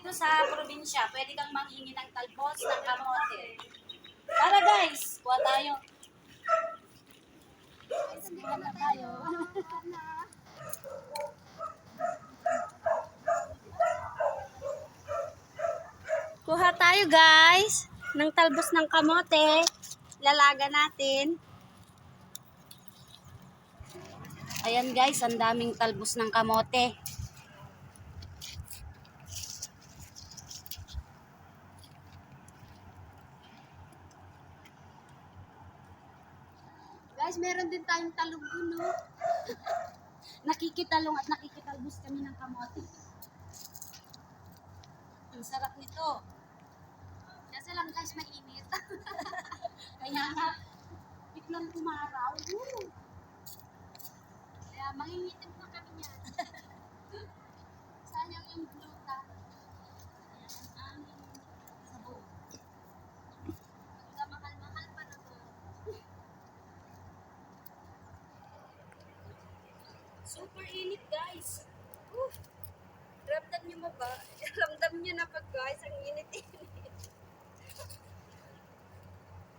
dito sa probinsya, pwede kang manghingi ng talbos ng kamote. Tara guys, kuha tayo. Sindihan na tayo. Kuha tayo guys ng talbos ng kamote. Lalaga natin. Ayan guys, ang daming talbos ng kamote. Guys, meron din tayong talong puno. Nakikitalong at nakikitalbos kami ng kamote. Ang sarap nito. Kasi lang guys, mainit. Kaya nga, biglang umaraw. Kaya mangingitim pa kami niyan. Sayang yung gluta. Ayan, ang aming sabog. Mahal-mahal pa na to. Super init guys. Ramdam niyo mo ba? Ramdam niyo na pag guys, ang init-init.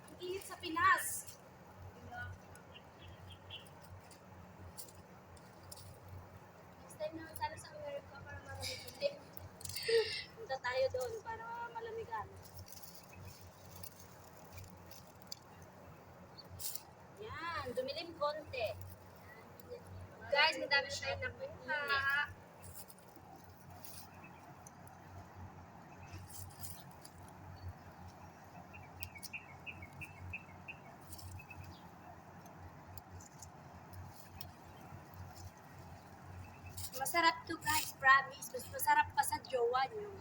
Ang init sa Pinas. Next time naman sana sa Amerika para malamig. Punta tayo doon para malamigan. Yan, dumilim konti. Guys, madami tayo nakuha. Masarap to guys, promise. Mas masarap pa sa jowa nyo.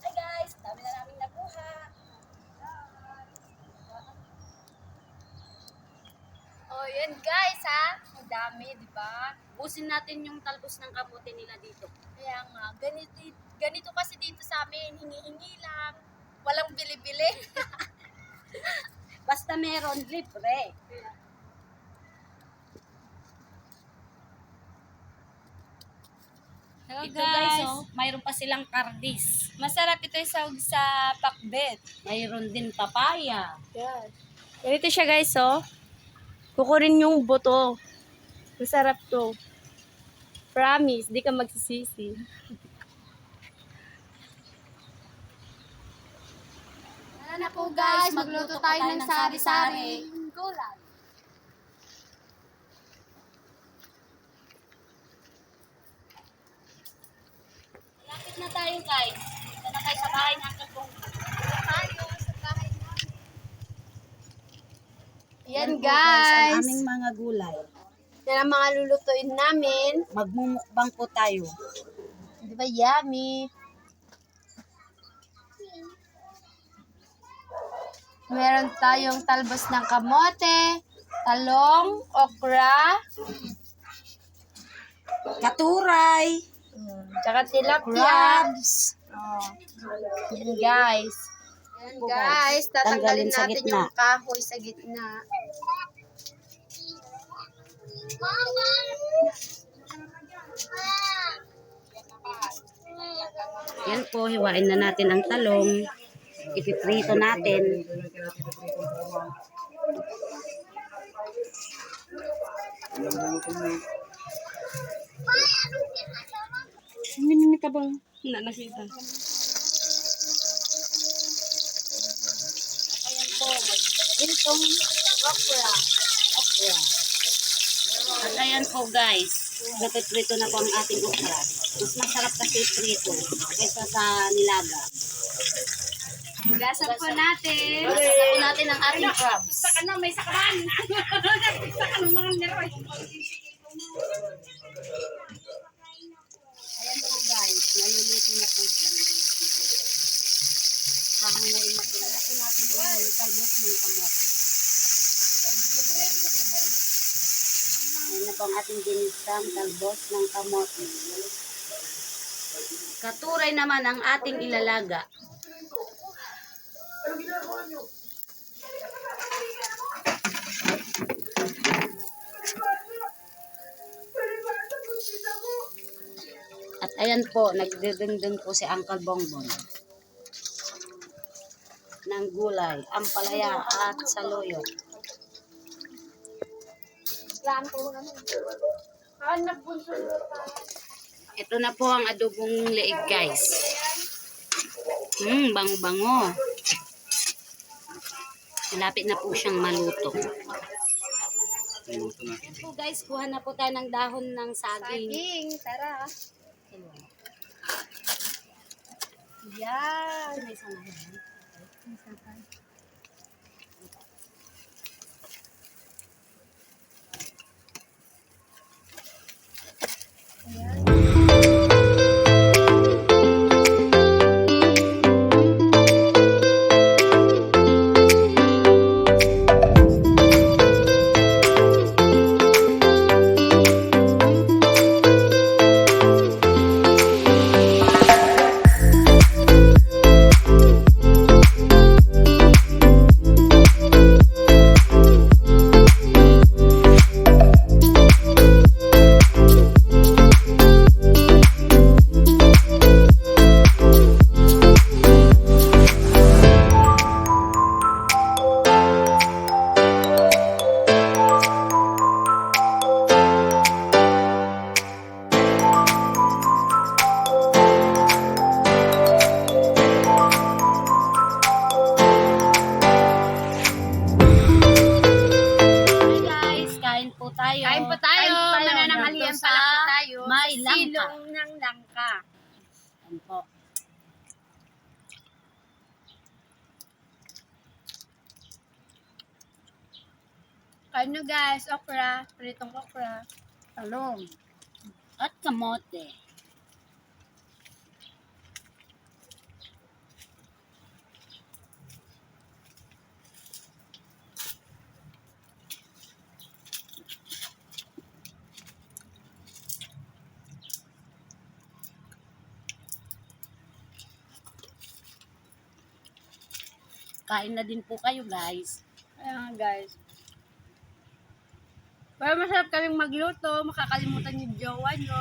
Hi guys, dami na namin nakuha. Oh, yan guys ha. Ang dami, di ba? Busin natin yung talbos ng kamote nila dito. Kaya nga, ganito kasi dito sa amin, hingi-hingi lang. Walang bili-bili. Basta meron, libre. Hello Ito guys, oh, mayroon pa silang kardis. Masarap ito isawag sa pakbet. Mayroon din papaya. Yan. Ganito siya guys, oh. Kukunin yung buto. Masarap to. Promise, di ka magsisisi. Tara na po guys, magluto tayo ng sari-sari. Gulay. Lapit na tayo guys. Dito na tayo sa bahay ng Uncle tayo sa bahay namin. Yan po, ang guys. aming mga gulay. Yan ang mga lulutuin namin. Magmumukbang po tayo. Di ba yummy? Meron tayong talbos ng kamote, talong, okra, Katuray. tsaka tilapia. Crabs. Oh. Yan guys. Yan Po, guys, tatanggalin tanggalin sa natin gitna. yung kahoy sa gitna. Yan po, hiwain na natin ang talong. Ipiprito natin. Minini ka bang nakita? Ayan po, itong okra. At ayan po guys, napiprito na po ang ating okra. Mas masarap kasi prito kaysa sa nilaga. Gasan po natin. Gasan po natin ang ating crabs. May sakaban. Mga neroy. Ayan po guys, naluluto na po siya. Pahanguin na po natin yung talbos ng kamote. Ayan na po ang ating ginisang talbos ng kamote. Katuray naman ang ating ilalaga. At ayan po, nagdedengdeng po si Uncle Bongbong ng gulay, ampalaya at saluyot. Ito na po ang adobong leeg, guys. Bango-bango. Malapit na po siyang maluto. Ayan po guys, kuha na po tayo ng dahon ng saging. Tara. Yan. May isa na yan. Kain po tayo. Manananghalian pa lang po tayo. May langka. Silong ng langka. Ayan po. Kain nyo guys, okra. Pritong okra. Talong. At kamote. Kain na din po kayo, guys. Ayan guys. Pero masarap kaming magluto. Makakalimutan yung jowa nyo.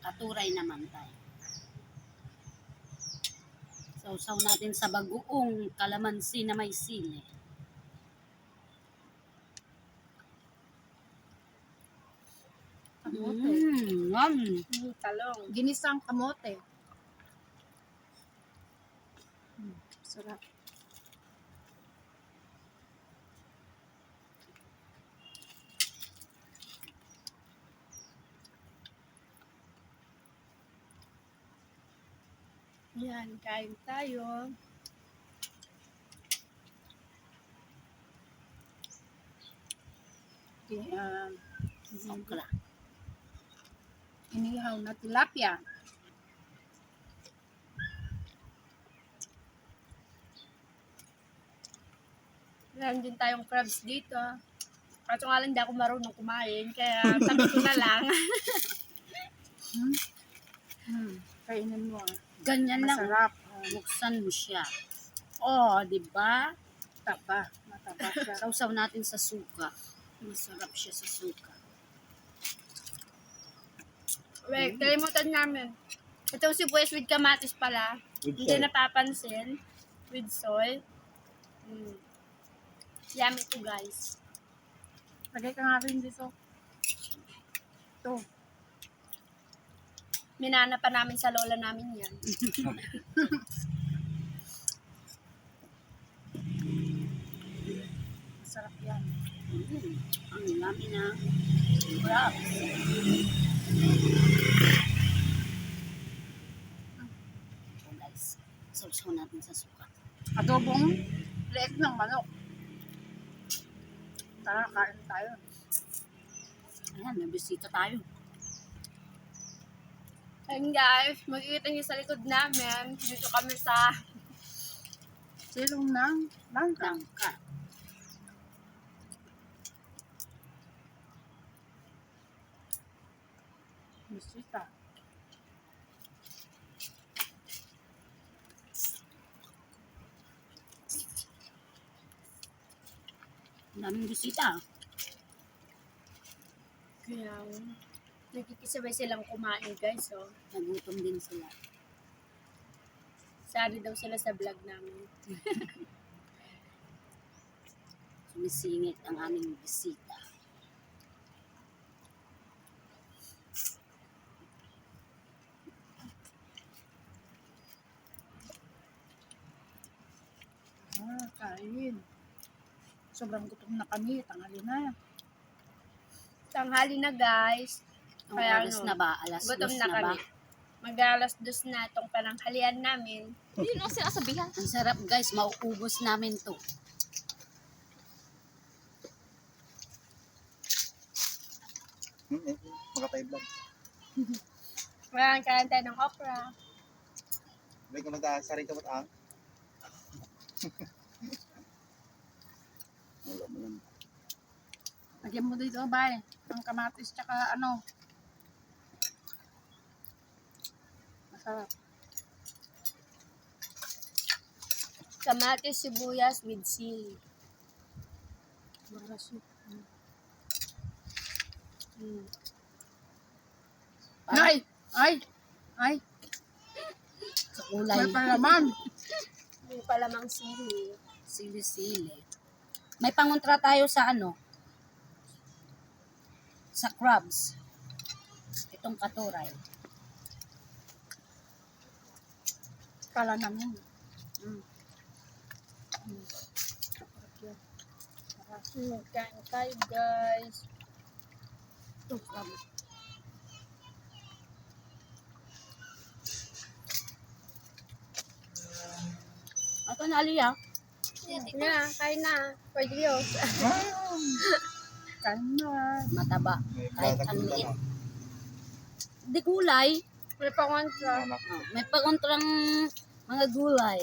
Katuray naman tayo. Sausaw natin sa bagoong kalamansi na may sili. Kamote. Yum. Talong. Ginisang kamote. Sarap. Yan, kain tayo. Okra. Inihaw na tilapia. Meron din tayong crabs dito. Kaso nga lang, hindi ako marunong kumain. Kaya sabi ko na lang. Kainin mo. Ganyan lang. Masarap. Buksan mo siya. Oh, di ba? Mataba. Mataba siya. Sausaw natin sa suka. Masarap siya sa suka. Wait, kalimutan namin. Itong sibuyas with kamatis pala. Hindi napapansin. With soy. Yummy to guys. Lagay ka nga rin dito. Ito. Minana pa namin sa lola namin yan. Masarap yan. Ang yummy na crabs. So guys, sausaw natin sa suka. Adobong leeg ng manok. Tara, kain tayo. Ayan, may bisita tayo. And guys, makikita niyo sa likod namin, dito kami sa Silong ng langka. Langka. Bisita. Ang daming bisita. Kaya, nagkikisabay silang kumain guys, oh. Nagutom din sila. Sari daw sila sa vlog namin. Sumisingit ang aming bisita. Kain. Sobrang gutom na kami. Tanghali na. Tanghali na guys. Ang Kaya oras ano, na ba? Alas Gutom 2 na na ba? kami. Mag-alas 2 na itong pananghalian namin. Yun ang sinasabihan. Ang sarap guys, mauubos namin to. Makatay vlog. Maraming kain tayo ng okra. May kumanta sa rin kamot ang. Wala mo yan. Lagyan mo dito, bay. Ang kamatis tsaka ano. Masarap. Kamatis, sibuyas with sili. Marasok. Parang Ay! Ay! Ay! sa kulay. May palaman. Yung palamang sili. Sili-sili. May pangontra tayo sa ano? Sa crabs. Itong katuray. Kala namin. Mm. Kain tayo guys. Ito, crabs. Ito na, Aliyah. Na, kain na. Pwede yun. Kain na. Mataba. May Kahit balag ang ulam liit. ah. Di gulay. May pangontra. Anak. Oh, may pagontrang mga gulay.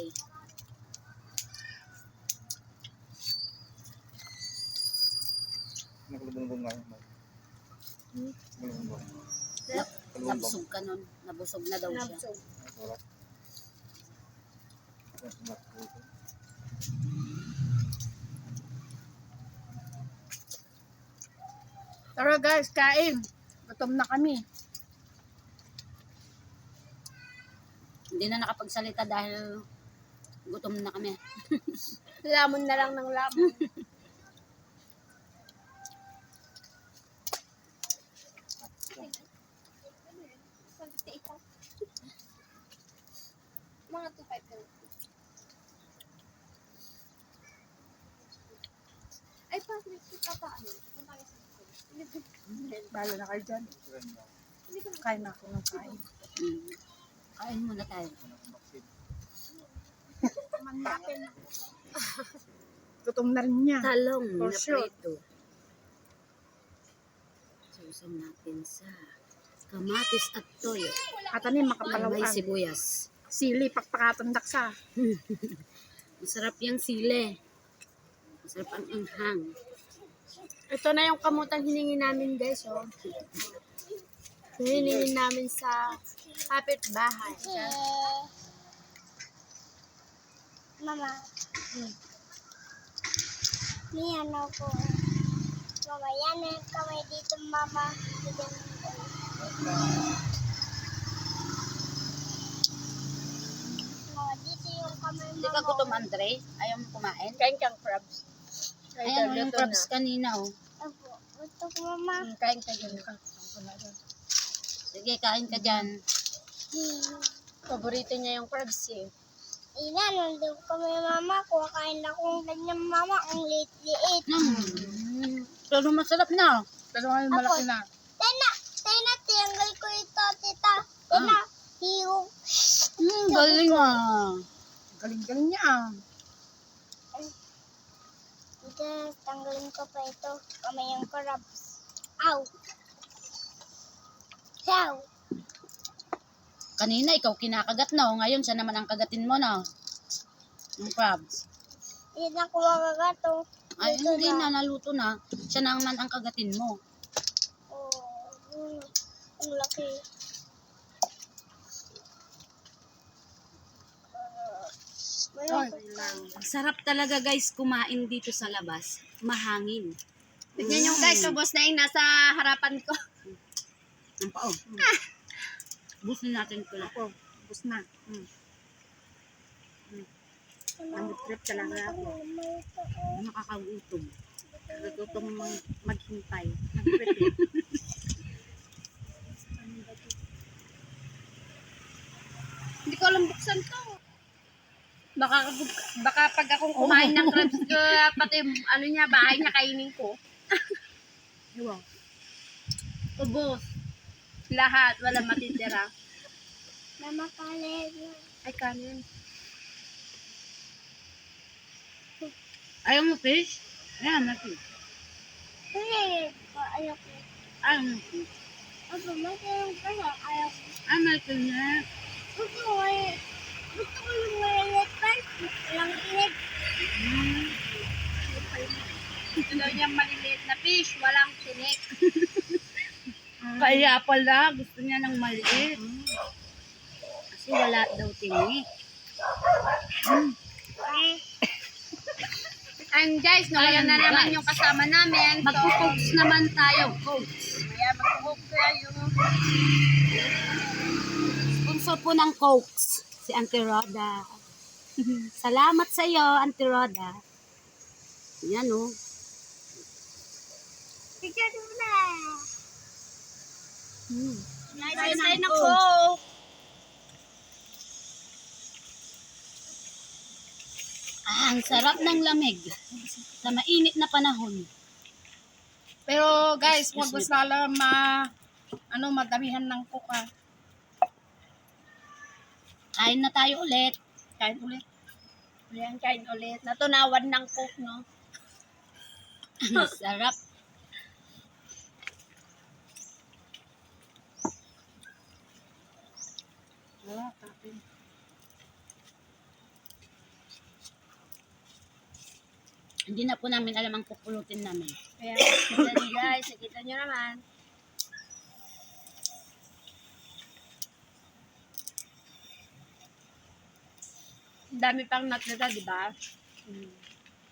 Nakalubungbong nga. Nakalubungbong. Kalubungbong. Nabusog ka nun. Nabusog na daw siya. Nabsog. Wala. Tara guys, kain. Gutom na kami. Hindi na nakapagsalita dahil gutom na kami. Lamon na lang ng lamon. Mga 2.5 lang. Ay, bakit kita pa ano? Kung tayo sa Balo na kayo dyan. Kain na ako ng kain. Mm. Kain muna tayo. Gutom na rin niya. Talong For na sure. prito. Susan natin sa kamatis at toyo. At ano yung May makapalawan. sibuyas. Sili, pakpakatang daksa. Masarap yung sili. Masarap ang anghang. Ito na yung kamutang hiningi namin guys, oh. Hiningi namin sa kapitbahay. Mama. May ano ko. Mama, yan ang kamay dito, mama. Mama, dito yung kamay, Hindi ka mama. gutom, Andre? Ayaw mo kumain? Kain kang crabs. Ay, Ayan, yung luto crabs na. kanina, oh. Opo, gusto ko, mama. Kain ka dyan. Sige, kain ka dyan. Paborito niya yung crabs eh. Ilan, nandun kami, mama. Kumakain akong ganyan, mama. Ang liit-liit. Pero masarap na. Pero ngayon malaki na. Tena, tiyanggal ko ito, tita. Tena, hiyo. Galing ah. Galing-galing niya. Ah. Ito, tanggalin ko pa ito. Kamay yung crabs. Ow! Ow! Kanina ikaw kinakagat na, oh. Ngayon siya naman ang kagatin mo na. Yung crabs. Hindi na ko makagato. Ay, Luto hindi na, naluto na. Siya naman ang kagatin mo. Ang laki. Ang sarap talaga guys kumain dito sa labas. Mahangin. Tignan nyo guys, ubos na yung nasa harapan ko. Ang pao. Ubusin natin ito lang. Ubus na. Ang trip talaga ako. Nakakagutom. Natutong maghintay. Nag-trip eh. Hindi ko alam buksan to. Baka pag akong kumain ng crabs ko, pati ano niya, bahay niya kainin ko. Wow. Ubos. Lahat, wala matitira. Mama kanin. Ay, kanin. Ayaw mo fish? Ayan, may fish. Hindi. Ayaw ko. Ayaw mo fish. Opo, may tinong kaya. Ayaw ko. Ay, may fish na. Gusto ko yung malilit pa. Walang init. Gusto niya maliliit na fish, walang sinik. Kaya pala, gusto niya ng maliit. Kasi wala daw tinik. And guys, nawala na naman yung kasama namin. Magpo-cokes naman tayo. Cokes. Kaya magpo-coke tayo. Sponsor po ng cokes. Si Auntie Roda. Salamat sa iyo, Auntie Roda. Yan o. Picture mo na. Nice na coke. Ang sarap ng lamig sa mainit na panahon. Pero guys, huwag mas lala madamihan ng kuka. Kain na tayo ulit. Kain ulit. Ayan, kain ulit. Natunawan ng coke, no? Ang sarap. Tapin. Hindi na po namin alam ang pupulutin namin. Ayan, kita niyo guys, nakita niyo naman. Ang dami pang natira, di ba?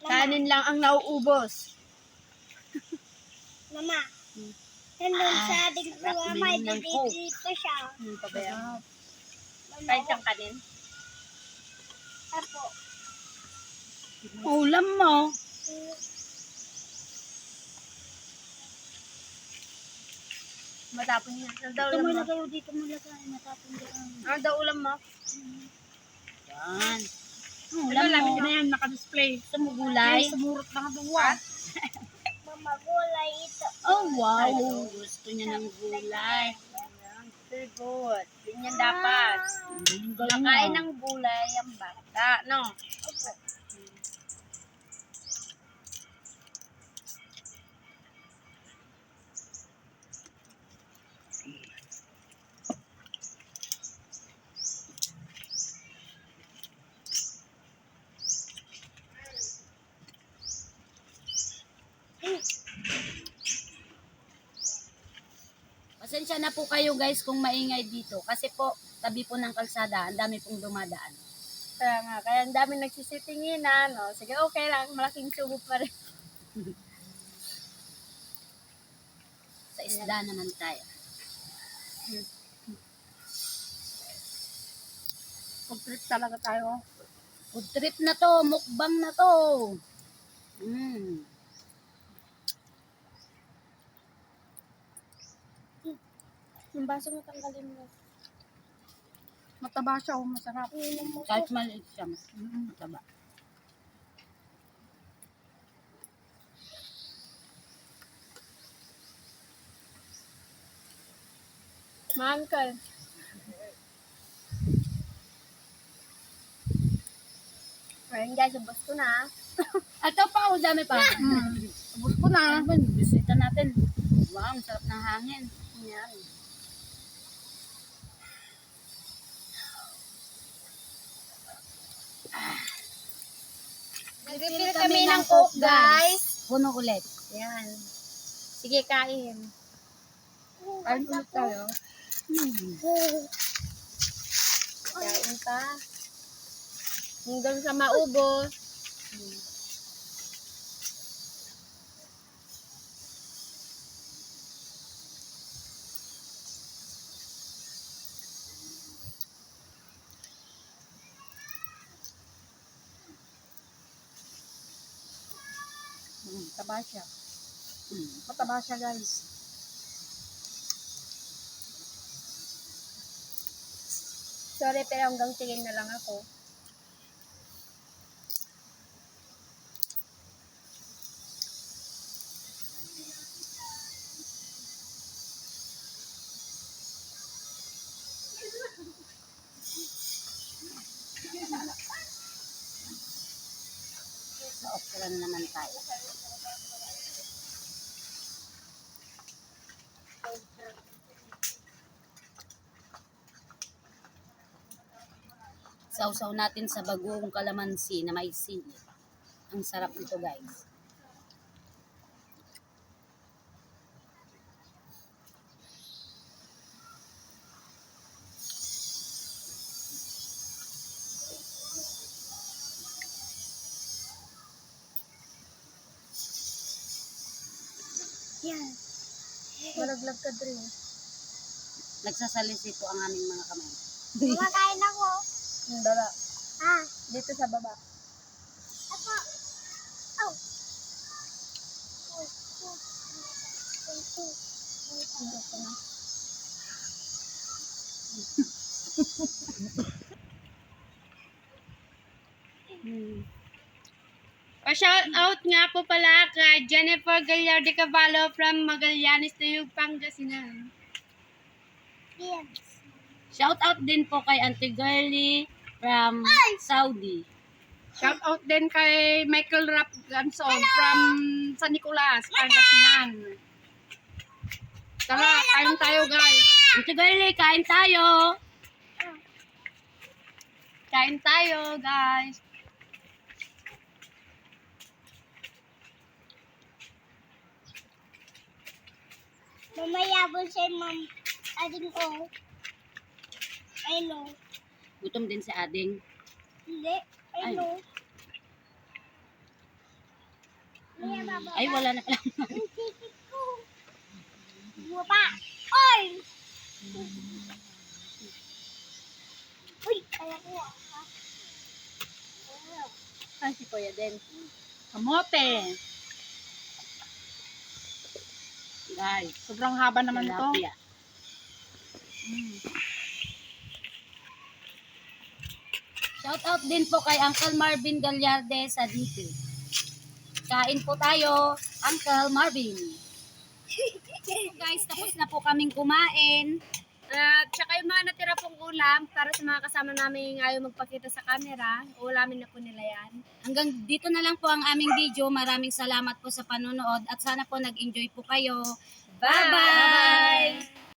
Kanin lang ang nauubos. Mama. Nandun sa ating sarap mga uminom ng Coke. dito siya. Pa ba yan? Mama, Kahit siyang kanin. Apo. Ulam mo. Matapon niya. Ano daw Ito ulam mo mo? lagay dito mo lagay. Matapon doon. Ano daw ulam mo? Yan. Wala Ulam lang mo. na yan, naka-display. Gusto mo gulay? Ay, sumurot na kaduwa. Mama, gulay ito. Oh, wow. Gusto niya ng gulay. Very good. Ganyan dapat. Nakain ng gulay ang bata, no? Pasensya na po kayo guys kung maingay dito. Kasi po, tabi po ng kalsada, ang dami pong dumadaan. Kaya nga, kaya ang dami nagsisitinginan, no? Sige, okay lang. Malaking subo pa rin. Sa isda naman tayo. Pag-trip talaga tayo. Food trip na to, mukbang na to. Yung baso mo tanggalin mo. Mataba siya, masarap. Kahit maliit siya, mas mataba. Ma-uncle. Ayun guys, ubos ko na. Ito pa, oh, dami pa. Ubus ko na. Bisita natin. Wow, ang sarap ng hangin. Yan. Refill kami ng Coke, guys. Puno ulit. Yan. Sige, kain. Kain ulit tayo. Kain pa. Hanggang sa maubos. Taba siya. Mataba siya, guys. Sorry, pero hanggang tingin na lang ako. Sa okra na naman tayo. Sausaw natin sa bagong kalamansi na may sili. Ang sarap nito, guys. Yan. Malaglag ka drin. Nagsasalisi po ang aming mga kamay. Kumakain ako. Yung baba. Ah, Dito sa baba. ako. Oh. Oh, oh. Oh, oh. Pa-shout out nga po pala kay Jennifer Gallardo Cavallo from Magallanes, Tayug, Pangasinan. Yes. Shout out din po kay Auntie Girly from Saudi. Shout out din kay Michael Rap Ganson from San Nicolas, Pangasinan. Tara, kain tayo, guys. Auntie Girly, kain tayo! Kain tayo, guys. Mamaya po siya, ma'am. Ading ko. I know. Gutom din si Ading. Hindi. I Ay. know. Mamaya bababa. Ay, wala na pala. Ang titik ko. Baba. Oy! Uy, kaya ko. Ay, si Kuya din. Kamote. Guys, Sobrang haba naman ito. tilapia. Shout out din po kay Uncle Marvin Gallarde sa dito. Kain po tayo, Uncle Marvin. Guys, tapos na po kaming kumain. At saka yung mga natira pong ulam para sa mga kasama namin ayaw magpakita sa camera, ulamin na po nila yan. Hanggang dito na lang po ang aming video. Maraming salamat po sa panonood at sana po nag-enjoy po kayo. Bye-bye!